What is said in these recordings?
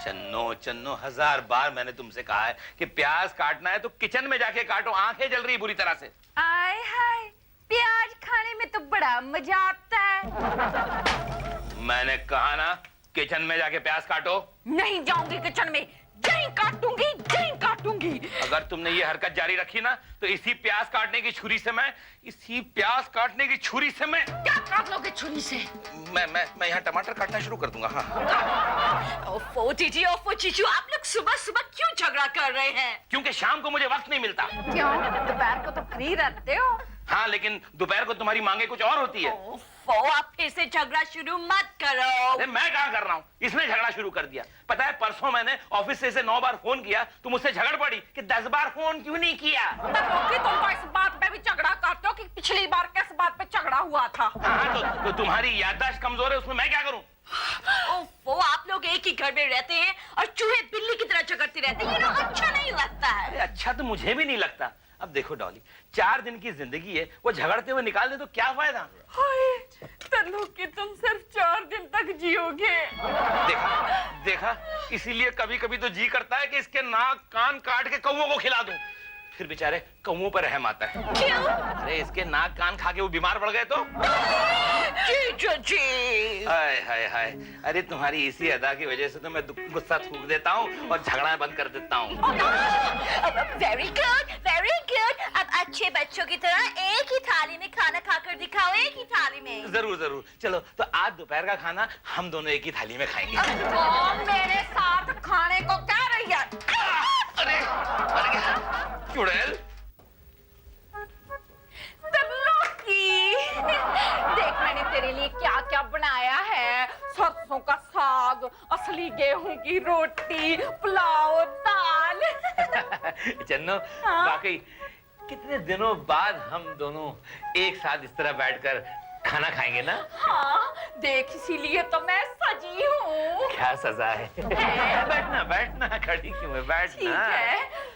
चन्नो चन्नो, 1000 बार मैंने तुमसे कहा है कि प्याज काटना है तो किचन में जाके काटो, आंखें जल रही बुरी तरह से। आय हाय, प्याज खाने में तो बड़ा मजा आता है। मैंने कहा ना किचन में जाके प्याज काटो। नहीं जाऊंगी किचन में, यहीं काटूंगी, यहीं काटूंगी। अगर तुमने ये हरकत जारी रखी ना तो इसी प्याज काटने की छुरी से मैं क्या काट लोगे छुरी से? मैं यहाँ टमाटर काटना शुरू कर दूंगा। हाँ। ओफो जीजी, ओफो जीजू, आप लोग सुबह सुबह क्यों झगड़ा कर रहे हैं? क्योंकि शाम को मुझे वक्त नहीं मिलता। क्यों? दोपहर को तो फ्री रहते हो। हाँ, लेकिन दोपहर को तुम्हारी मांगे कुछ और होती है। ओफो, आप फिर से झगड़ा शुरू मत करो। मैं कहाँ कर रहा हूँ, इसने झगड़ा शुरू कर दिया। पता है परसों मैंने ऑफिस से इसे 9 बार फोन किया, तुम मुझसे झगड़ पड़ी कि 10 बार फोन क्यों नहीं किया। तुम तो इस बात पे भी झगड़ा करते हो कि पिछली बार किस बात पे झगड़ा हुआ था। हाँ, तो तुम्हारी याददाश्त कमजोर है, उसमें मैं क्या करूँ? ओफो, आप लोग एक ही घर में रहते हैं और चूहे बिल्ली की तरह झगड़ते रहते हैं, ये ना अच्छा नहीं लगता है। अच्छा तो मुझे भी नहीं लगता। अब देखो डॉली, 4 दिन की जिंदगी है, वो झगड़ते हुए निकाल दे तो क्या फायदा? हाय, तन्नू कि तुम सिर्फ 4 दिन तक जियोगे। देखा, इसीलिए कभी कभी तो जी करता है कि इसके नाक कान काट के कौवों को खिला दूं। फिर बेचारे कौवों पर रहम आता है। क्यों? अरे इसके नाक कान खा के वो बीमार पड़ गए तो। जी। हाय हाय हाय, अरे तुम्हारी इसी अदा की वजह से तो मैं गुस्सा थूक देता हूँ और झगड़ा बंद कर देता हूँ। Very good, very good. अब अच्छे बच्चों की तरह एक ही थाली में खाना खाकर दिखाओ, एक ही थाली में। जरूर। चलो तो आज दोपहर का खाना हम दोनों एक ही थाली में खाएंगे। मेरे साथ खाने को क्या रही है? अरे चुड़ैल, देख मैंने तेरे लिए क्या क्या बनाया है। सरसों का साग, असली गेहूं की रोटी, पुलाव, दाल। चन्नो, हाँ? वाकई कितने दिनों बाद हम दोनों एक साथ इस तरह बैठकर खाना खाएंगे ना। हाँ, देख इसीलिए तो मैं सजी हूँ। क्या सजा है? बैठना, खड़ी क्यों है, बैठना। ठीक है।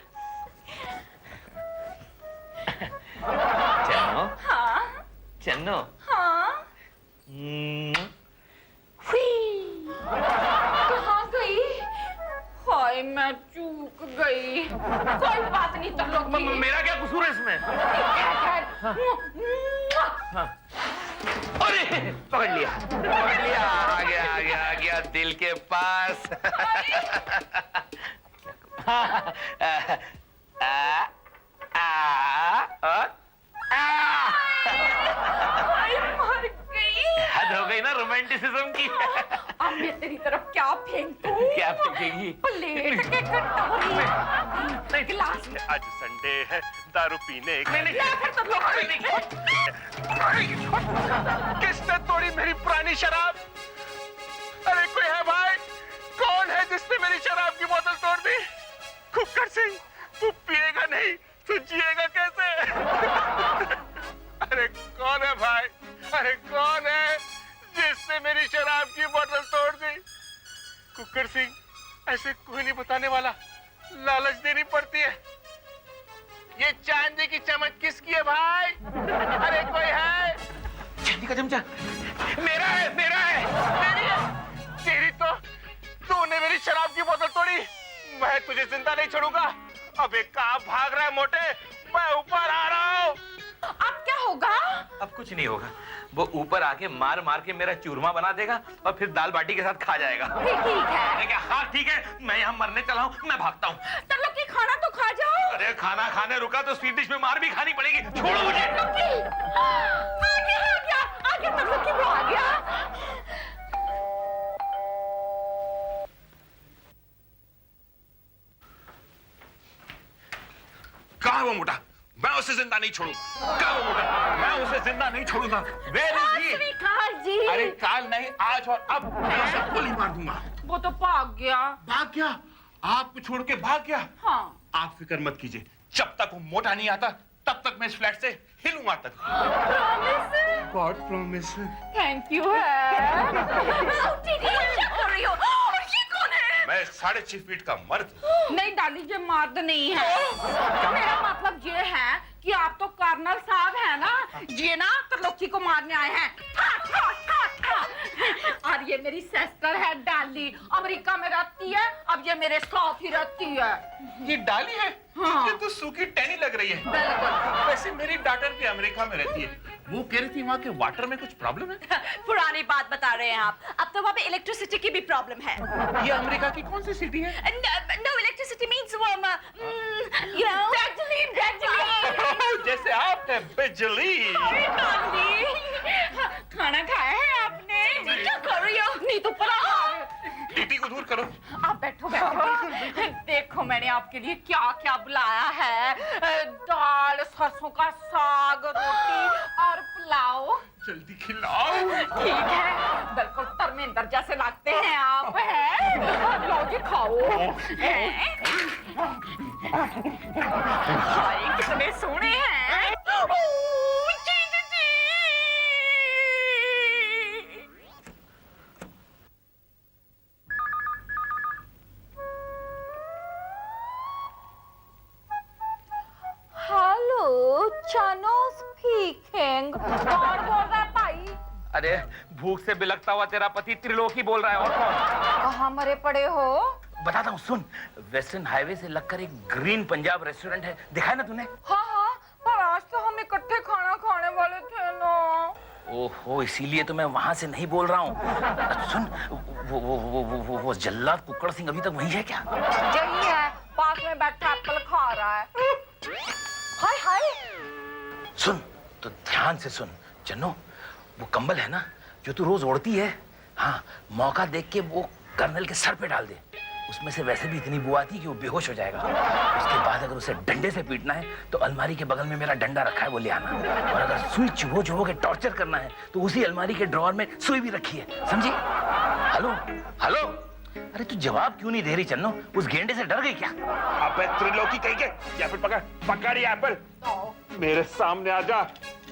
चन्नो, हाँ। कहाँ गई? हाय, मैं चूक गई। कोई बात नहीं, तुम लोग मेरा क्या कसूर है इसमें? हाँ। अरे पकड़ लिया, आ गया दिल के पास। मर गई। हद हो गई ना रोमांटिसिज्म की। अब मैं तेरी तरफ क्या फेंकूं? क्या फेंकेगी? प्लेट के कटोरी, नहीं, गिलास। आज संडे है, दारू पीने का। किसने तोड़ी मेरी पुरानी शराब? अरे कोई है भाई? कौन है जिसने मेरी शराब की बोतल तोड़ दी? कुकर सिंह, तू पिएगा नहीं तो जिएगा कैसे? अरे कौन है भाई? अरे कौन है जिसने मेरी शराब की बोतल तोड़ दी? कुकर सिंह, ऐसे कोई नहीं बताने वाला, लालच देनी पड़ती है। ये चांदी की चम्मच किसकी है भाई? अरे कोई है? चांदी का चमचा मेरा है। तेरी है? तेरी तो तूने मेरी शराब की बोतल तोड़ी, मैं तुझे जिंदा नहीं छोड़ूंगा। अबे कहाँ भाग रहा है मोटे? मैं ऊपर आ रहा हूँ। अब क्या होगा? अब कुछ नहीं होगा, वो ऊपर आके मार के मेरा चूरमा बना देगा और फिर दाल बाटी के साथ खा जाएगा। ठीक है। अरे क्या? हाँ ठीक है, मैं यहाँ मरने चला हूँ, मैं भागता हूँ। तुम लोग की खाना तो खा जाओ। अरे खाना खाने रुका तो स्वीट डिश में मार भी खानी पड़ेगी, छोड़ो मुझे। आ गया, तुम लोग की वो आ गया। कहाँ वो मोटा? मैं उसे जिंदा नहीं छोड़ूंगा। कहाँ वो मोटा? मैं उसे जिंदा नहीं छोड़ूंगा। स्वीकार जी। अरे काल नहीं, आज और अब मैं उसे गोली मार दूंगा। वो तो भाग गया। भाग गया? आपको छोड़ के भाग गया? हाँ। आप फिक्र मत कीजिए, जब तक वो मोटा नहीं आता तब तक मैं इस फ्लैट से हिलूंगा तक। God promise. थैंक यू है। क्या कर रही हो? और ये कौन है? मैं 6.5 फीट का मर्द हूँ। नहीं डाली, ये मर्द नहीं है। मेरा मतलब ये है कि आप तो कर्नल साहब है ना, ये ना त्रिलोकी को मारने आए हैं। और ये मेरी सिस्टर है डाली, अमेरिका में रहती है, अब ये मेरे साथ ही रहती है। ये डाली है? हाँ। ये तो सूखी टहनी लग रही है। बिल्कुल। वैसे मेरी डॉटर भी अमेरिका में रहती है, वो कह रही थी वहाँ के वाटर में कुछ प्रॉब्लम है। पुरानी बात बता रहे हैं आप। अब तो वहाँ पे इलेक्ट्रिसिटी की भी प्रॉब्लम है। ये अमेरिका की कौन सी सिटी है? No, electricity means you know. बिजली, बिजली। जैसे आप है बिजली। डाली, खाना खाया है आपने? क्या कर रही हो? नहीं तो पराठा। टीटी को दूर करो। आप बैठो बैठो। देखो मैंने आपके लिए क्या क्या बुलाया है, दाल, सरसों का साग, रोटी और पुलाव। जल्दी खिलाओ। ठीक है, बिल्कुल धर्मेंद्र जैसे लगते हैं आप, हैं? लो जी खाओ। हैं? हाय कितने सोने हैं। ओह, जी जी जी। हेलो, चनो स्पीकिंग। कौन बोल रहा है भाई? अरे भूख से बिलखता हुआ तेरा पति त्रिलोकी बोल रहा है, और कौन? कहाँ मरे पड़े हो? बताता हूँ, सुन। वेस्टर्न हाईवे से लगकर एक ग्रीन पंजाब रेस्टोरेंट है, दिखा है ना तूने? हाँ हाँ, पर आज तो हम इकट्ठे खाना खाने वाले थे ना। ओहो, इसीलिए तो मैं वहां से नहीं बोल रहा हूँ। सुन, वो जल्लाद कुक्कड़ सिंह अभी तक वहीं है क्या? यही है, पास में बैठा एप्पल खा रहा है। हाय हाय। सुन, तो ध्यान से सुन चन्नो, वो कंबल है ना जो तू रोज ओढ़ती है, हाँ, मौका देख के वो कर्नल के सर पे डाल दे। उसमें से वैसे भी इतनी बू आती है कि वो बेहोश हो जाएगा। उसके बाद अगर उसे डंडे से पीटना है तो अलमारी के बगल में मेरा डंडा रखा है, वो ले आना। और अगर सुई चुभो के टॉर्चर करना है तो उसी अलमारी के ड्रॉअर में सुई भी रखी है, समझी? हेलो हेलो, अरे तू जवाब क्यों नहीं दे रही चन्नो? उस गेंडे से डर गई क्या? अबे त्रिलोकी कहीं के, या फिर पकड़ ये एप्पल। मेरे सामने आ जा,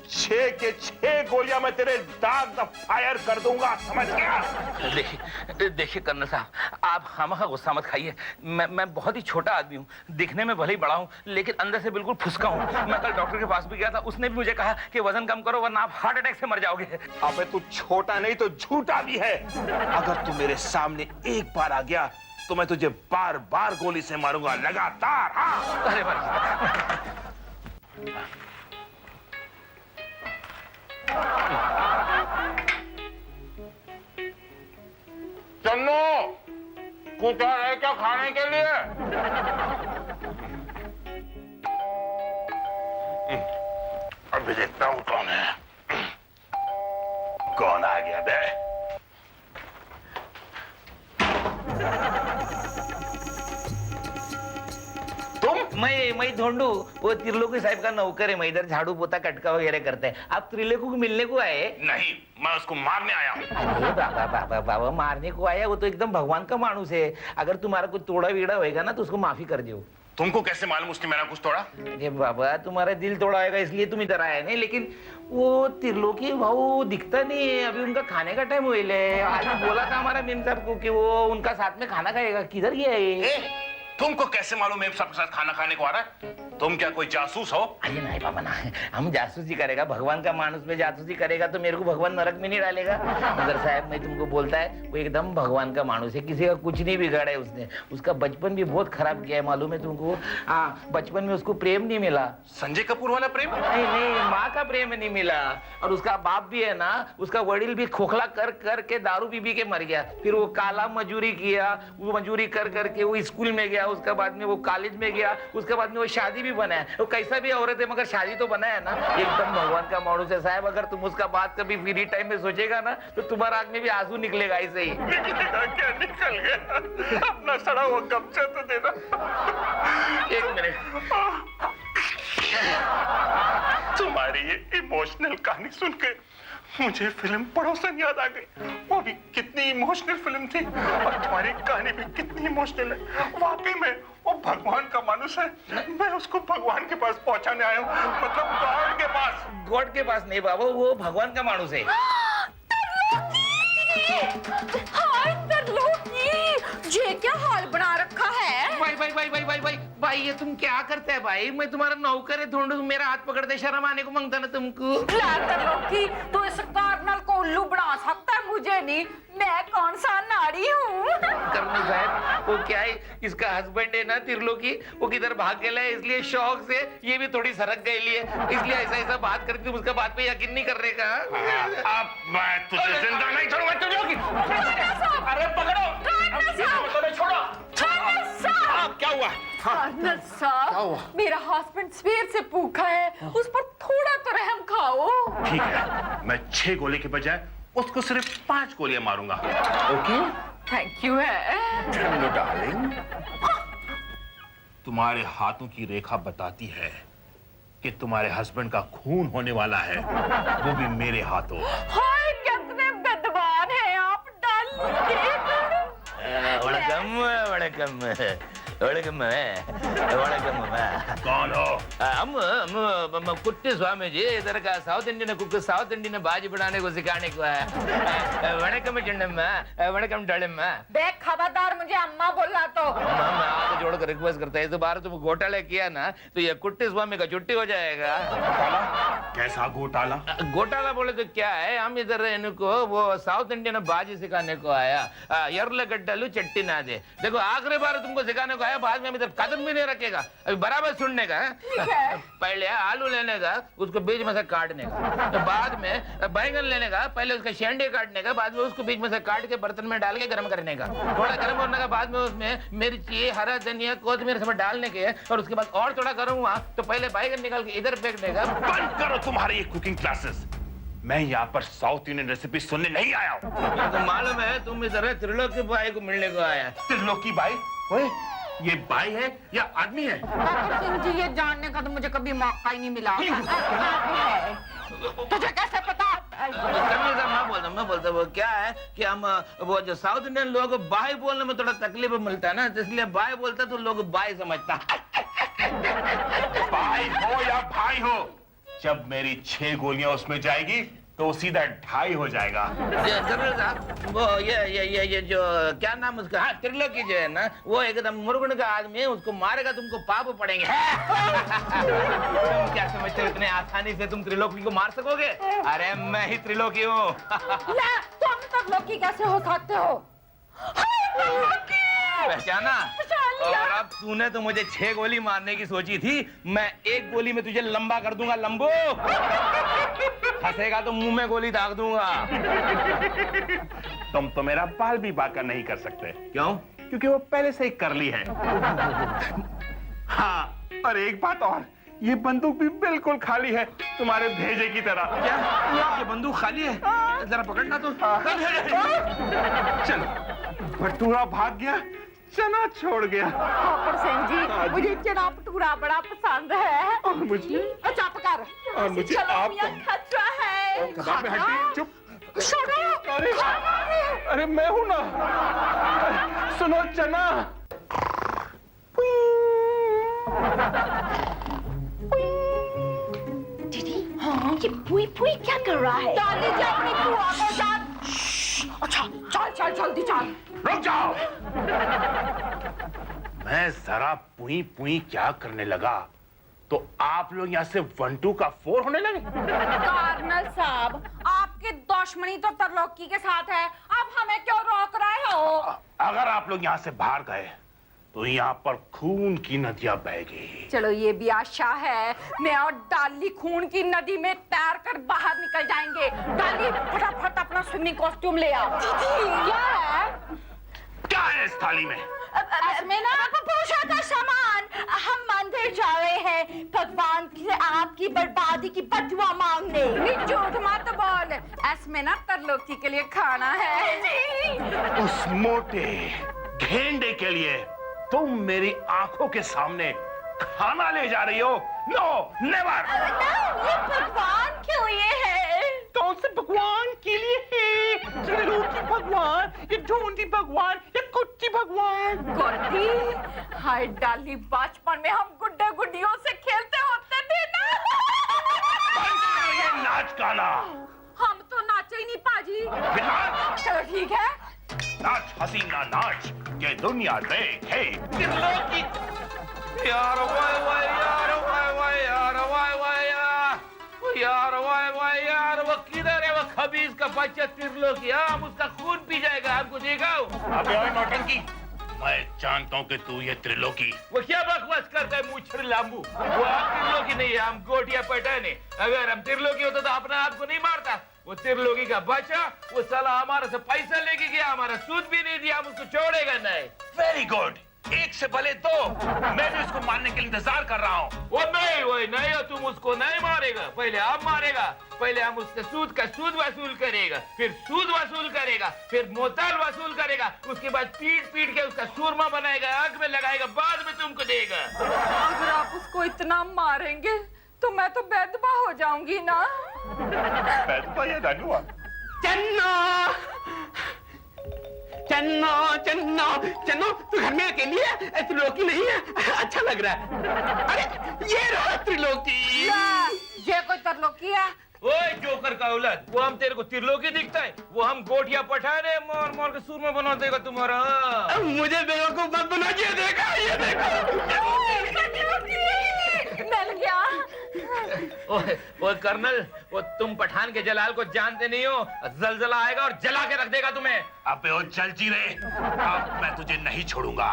6 के 6 गोलियां मैं तेरे दांत में फायर कर दूंगा, समझ गया? देखिए कर्नल साहब, आप खामखा गुस्सा मत खाइए। मैं बहुत ही छोटा आदमी हूँ, दिखने में भले ही बड़ा हूँ, लेकिन अंदर से बिल्कुल फुसका हूँ। मैं कल डॉक्टर के पास भी गया था, उसने भी मुझे कहा कि वजन कम करो वरना आप हार्ट अटैक से मर जाओगे। अबे तू छोटा नहीं तो झूठा भी है। अगर तू मेरे सामने एक बार आ गया तो मैं तुझे बार बार गोली से मारूंगा, लगातार। हाँ, अरे बस। चन्नो, कुछ और है क्या खाने के लिए? अभी देखता हूँ कौन है। कौन आ गया बे? मैं धोंडू, वो त्रिलोकी साहब का नौकर है। मैं इधर झाड़ू पोता कटका वगैरह करते हैं। आप त्रिलोकी को मिलने को आए? नहीं, मैं उसको मारने आया हूँ। अरे बाबा बाबा बाबा, मारने को आया? वो तो एकदम भगवान का मानुस है। अगर तुम्हारा कुछ तोड़ा वीड़ा होएगा ना तो उसको माफी कर दो। तुमको कैसे मालूम उसने मेरा कुछ तोड़ा? अरे बाबा, तुम्हारा दिल तोड़ा होगा इसलिए तुम इधर आए नहीं, लेकिन वो त्रिलोकी भाऊ दिखता नहीं है। अभी उनका खाने का टाइम हुआ है। आज बोला था हमारा मेम साहब को कि वो उनका साथ में खाना खाएगा। किधर गया है? तुमको कैसे मालूम मेम साहब के साथ खाना खाने को आ रहा है? तुम क्या कोई जासूस हो? अरे नहीं बाबा ना, हम जासूसी करेगा, भगवान का मानुस में जासूसी करेगा तो मेरे को भगवान नरक में नहीं डालेगा। मगर साहब मैं तुमको बोलता है, वो एकदम भगवान का मानुस है, किसी का कुछ नहीं बिगाड़ा है उसने। उसका बचपन भी बहुत खराब किया है, मालूम है तुमको? हाँ, बचपन में उसको प्रेम नहीं मिला। संजय कपूर वाला प्रेम? नहीं नहीं, माँ का प्रेम नहीं मिला। और उसका बाप भी है ना, उसका वडील भी खोखला कर कर के दारू पी के मर गया। फिर वो काला मजूरी किया, वो मजूरी कर करके वो स्कूल में गया, उसके बाद में वो कॉलेज में गया, उसके बाद में वो शादी भी बना है। वो कैसा भी औरत है मगर शादी तो बना है ना। एकदम भगवान का मानुस है साहब। अगर तुम उसका बात कभी फ्री टाइम में सोचेगा ना तो तुम्हारा आंख में भी आंसू निकलेगा ऐसे ही। क्या निकल गया? अपना सड़ा हुआ गमछा तो देना। एक मिनट। तुम्हारी ये इमोशनल कहानी सुन के मुझे फिल्म पड़ोसन याद आ गई। वो भी कितनी इमोशनल फिल्म थी, और तुम्हारी कहानी भी कितनी इमोशनल है। वाकई में वो भगवान का मानुस है। मैं उसको भगवान के पास पहुंचाने आया हूँ, मतलब गॉड के पास। गॉड के पास नहीं बाबा, वो भगवान का मानुस है। हाय त्रिलोकी, ये क्या हाल बना रखा है? भाई भाई भाई भाई भाई भाई भाई ये तुम क्या करते हैं भाई? मैं तुम्हारा नौकर है, थोड़ा मेरा हाथ पकड़ते शर्म आने को मांगता ना तुमको। तरलोकी तो इस कर्नल को उल्लू बना सकता है, मुझे नहीं। मैं कौन सा नारी हूँ? कर्नल साहब वो क्या है, इसका हस्बैंड है ना त्रिलोकी, वो किधर भाग गया है, इसलिए शौक से ये भी थोड़ी सरक गई है, इसलिए ऐसा ऐसा बात करके तुम उसका बात पे यकीन नहीं कर रहे का? अब मैं तुझे जिंदा नहीं छोड़ूंगा त्रिलोकी। अरे पकड़ो, छोड़ो। क्या हुआ? कर्नल साहब, मेरा हस्बैंड सवेर से भूखा है, उस पर थोड़ा तो रहम खाओ। ठीक है, मैं 6 गोली के बजाय उसको सिर्फ 5 गोलियां मारूंगा। ओके? थैंक यू है। चलो डार्लिंग, तुम्हारे हाथों की रेखा बताती है कि तुम्हारे हस्बैंड का खून होने वाला है, वो भी मेरे हाथों। हाय कितने विद्वान हैं आप, डालिए। कौन हो? हम कुट्टी स्वामी जी, इधर का south Indian cook, south Indian बाजी बनाने को सिखाने को है। वणकम चिन्नम्मा, वणकम डळम्मा। देख खबरदार, मुझे अम्मा बोला तो। मैं हाथ जोड़कर रिक्वेस्ट करता है, इस बार तुम घोटाला किया ना तो ये कुट्टी स्वामी का छुट्टी हो जाएगा। घोटाला? कैसा घोटाला? घोटाला बोले तो क्या है, हम इधर इनको वो साउथ इंडियन बाजी सिखाने को आया। यर्लगड्डलू चट्टी ना दे। देखो आखिरी बार तुमको सिखाने को आया, बाद में हम इधर कदम भी नहीं रखेगा, अभी बराबर सुनने का। पहले आलू लेने का, उसको बीच में से काटने का, तो बाद में बैंगन लेने का, पहले उसका शेंडे काटने का, बाद में उसको बीच में से काट के बर्तन में डाल के गर्म करने का, थोड़ा गर्म होने का बाद में उसमें मिर्ची, हरा धनिया, कोथिमीर सब डालने के, और उसके बाद और थोड़ा गर्म हुआ तो पहले बैंगन निकाल के इधर फेंकने का। बंद करो तुम्हारी ये कुकिंग क्लासेस। मैं यहाँ पर साउथ इंडियन रेसिपी सुनने नहीं आया हूँ। तो मालूम है तुम इधर त्रिलोकी बाई को मिलने को आया। त्रिलोकी बाई? ओए, ये बाई है या आदमी है? ठाकुर सिंह जी, ये जानने का तो मुझे कभी मौका ही नहीं मिला। तुझे कैसे पता? मैं बोलता वो क्या है कि हम वो जो साउथ इंडियन लोग बाई बोलने में थोड़ा तकलीफ मिलता है ना, इसलिए बाई बोलता तो लोग बाई समझता। बाई हो या भाई हो, जब मेरी 6 गोलियां उसमें जाएगी तो सीधा 2.5 हो जाएगा। वो ये जो क्या नाम उसका, हाँ त्रिलोकी जो है ना, वो एकदम मुर्गन का आदमी है, उसको मारेगा तुमको पाप पड़ेंगे। तुम क्या समझते हो इतने आसानी से तुम त्रिलोकी को मार सकोगे? अरे मैं ही त्रिलोकी हूँ। तुम त्रिलोकी कैसे हो सकते हो? पहचाना? और अब तूने तो मुझे 6 गोली मारने की सोची थी, मैं 1 गोली में तुझे लंबा कर दूंगा लंबो। हंसेगा तो मुंह में गोली दाग दूंगा। तुम तो मेरा बाल भी बांका नहीं कर सकते। क्यों? क्योंकि वो पहले से ही कर ली है। हाँ, और एक बात और, ये बंदूक भी बिल्कुल खाली है, तुम्हारे भेजे की तरह। क्या? ये बंदूक खाली है? जरा पकड़ना तो। चलो, भटूरा भाग गया, चना छोड़ गया। ठाकुर सिंह जी, मुझे चना भटूरा बड़ा पसंद है। और मुझे? चुप कर। और मुझे चलो, आप यहाँ खतरा है। कबाब में हड्डी, चुप। छोड़ो। अरे मैं हूं ना। सुनो चना। दीदी, हाँ, ये पुई पुई क्या कर रहा है? डाल दीजिए अपनी बुआ को, डाल। अच्छा, चल चल जल्दी चल। रुक जाओ। मैं जरा पुई पुई क्या करने लगा तो आप लोग यहाँ से 1 2 का 4 होने लगे। कर्नल साहब, आपकी दुश्मनी तो त्रिलोकी के साथ है, अब हमें क्यों रोक रहे हो? अगर आप लोग यहाँ से बाहर गए तो यहाँ पर खून की नदियां बहेगी। चलो ये भी आशा है, मैं और डाली खून की नदी में तैर कर बाहर निकल जाएंगे। डाली फटाफट अपना स्विमिंग कॉस्ट्यूम ले आओ। क्या है इस थाली में? इसमें ना पूजा का सामान। हम मंदिर जा रहे हैं भगवान से आपकी बर्बादी की बदुआ मांगने। झूठ मत बोल, इसमें ना त्रिलोकी के लिए खाना है। उस मोटे घेंडे के लिए तुम मेरी आंखों के सामने खाना ले जा रही हो? No, never. ये भगवान के लिए है। कौन से भगवान के लिए है? त्रिलोकी भगवान, ये ढूंढी भगवान, ये कुट्टी भगवान? गुड्डी? हाय डाली, बचपन में हम गुड्डे गुड्डियों से खेलते होते थे ना। ये नाच गाना। हम तो नाचे ही नहीं पाजी। नाच? चलो ठीक है। नाच हसीना नाच, ये दुनिया देखे। त्रिलोकी यार वाह वाह यार वाह वाह यार वाह वाह यार वाह वाह यार वो किधर है वो खबीज का बच्चा त्रिलोकी? हम उसका खून पी जाएगा, आपको देखा हो? अबे ओए नौटंकी, मैं जानता हूँ कि तू ये त्रिलोकी। वो क्या बकवास करता है मूछड़ लांबू? वो हम त्रिलोकी नहीं है, हम गोटिया पठान है। अगर हम त्रिलोकी होता तो अपना आप को नहीं मारता। वो त्रिलोकी का बच्चा, वो साला हमारे से पैसा लेके गया, हमारा सूद भी नहीं दिया, हम उसको छोड़ेगा नहीं। वेरी गुड, एक से भले दो। मैं भी उसको मारने के लिए इंतजार कर रहा हूँ। वो नहीं हो, तुम उसको नहीं मारेगा, पहले आप मारेगा। पहले हम उससे सूद का सूद वसूल करेगा, फिर सूद वसूल करेगा, फिर मोताल वसूल करेगा, उसके बाद पीट पीट के उसका सूरमा बनाएगा, आग में लगाएगा, बाद में तुमको देगा। अगर आप उसको इतना मारेंगे तो मैं तो बेदबा हो जाऊंगी ना। बैठो या दानुआ। चन्नो चन्नो चन्नो चन्नो, तू घर में अकेली है? त्रिलोकी नहीं है? अच्छा लग रहा है। अरे ये रहा त्रिलोकी। ये कोई तरलोकी है? ओए जोकर का औलाद, वो हम तेरे को त्रिलोकी दिखता है? वो हम गोटिया पठान है, मार मार के सूरमा बना देगा तुम्हारा। मुझे बेवकूफ मत बना, ये देखा, ये देखा। मिल गया। ओए कर्नल, वो तुम पठान के जलाल को जानते नहीं हो, जलजला आएगा और जला के रख देगा तुम्हें। अबे ओ जल जी रे, अब मैं तुझे नहीं छोड़ूंगा।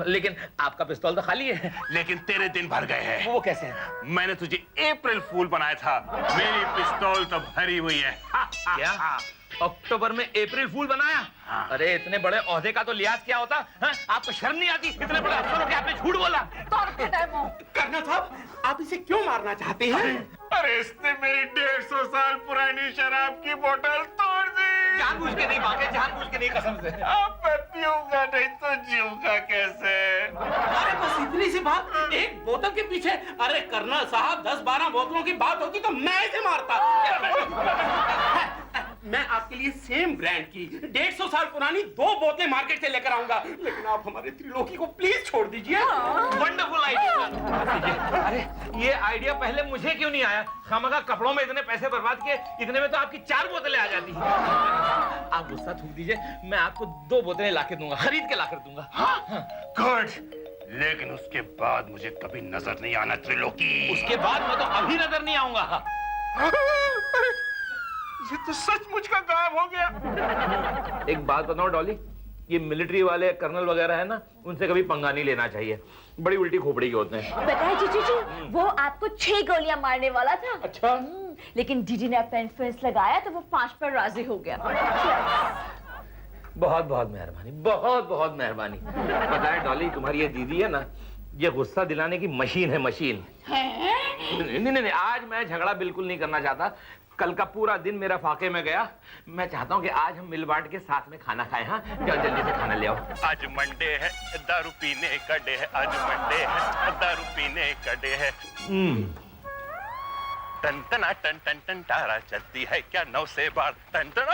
लेकिन आपका पिस्तौल तो खाली है। लेकिन तेरे दिन भर गए हैं। वो कैसे है? मैंने तुझे अप्रैल फूल बनाया था, मेरी पिस्तौल तो भरी हुई है। क्या अक्टूबर में अप्रैल फूल बनाया? हाँ। अरे इतने बड़े ओहदे का तो लिहाज क्या होता है? आपको शर्म नहीं आती? इतने बड़े अफसरों के आपने झूठ बोला। करना साहब, आप इसे क्यों मारना चाहते हैं? अरे इसने मेरी 150 साल पुरानी शराब की बोतल तोड़ दी। जानबूझ के नहीं भागे, जानबूझ के नहीं, कसम से। अब मैं पीऊंगा नहीं तो जीऊंगा कैसे? अरे बस इतनी सी बात, एक बोतल के पीछे। अरे करना साहब, 10-12 बोतलों की बात होती तो मैं इसे मारता। मैं आपके लिए सेम ब्रांड की 150 साल पुरानी 2 बोतलें मार्केट से लेकर आऊंगा, लेकिन आप हमारे त्रिलोकी को प्लीज छोड़ दीजिए। Wonderful idea. अरे ये आइडिया पहले मुझे क्यों नहीं आया? खामखा कपड़ों में इतने पैसे बर्बाद किए, इतने में तो आपकी 4 बोतलें आ जाती। आप गुस्सा थूक दीजिए, मैं आपको 2 बोतलें लाके दूंगा, खरीद के लाकर दूंगा। गुड, लेकिन उसके बाद मुझे कभी नजर नहीं आना त्रिलोकी। उसके बाद मैं तो अभी नजर नहीं आऊंगा। ये तो सचमुच का गायब हो गया। एक बात बताओ डॉली, ये मिलिट्री वाले कर्नल वगैरह है ना, उनसे कभी पंगा नहीं लेना चाहिए, बड़ी उल्टी खोपड़ी के होते हैं। पता है जीजू जी, वो आपको 6 गोलियां मारने वाला था। अच्छा। लेकिन डीडी ने अपना इन्फ्लुएंस लगाया तो वो 5 पर राजी हो गया। बहुत बहुत मेहरबानी, बहुत बहुत मेहरबानी। पता है डॉली, तुम्हारी ये दीदी है ना, ये गुस्सा दिलाने की मशीन है, मशीन। नहीं, आज मैं झगड़ा बिल्कुल नहीं करना चाहता। कल का पूरा दिन मेरा फाके में गया। मैं चाहता हूँ कि आज हम मिल बांट के साथ में खाना खाएं। हाँ, जाओ जल्दी से खाना ले आओ। आज मंडे है, दारू पीने का डे है। आज मंडे है, दारू पीने का डे है। टन टन टन टन टन तारा चलती है क्या 9 से 12 टन टन।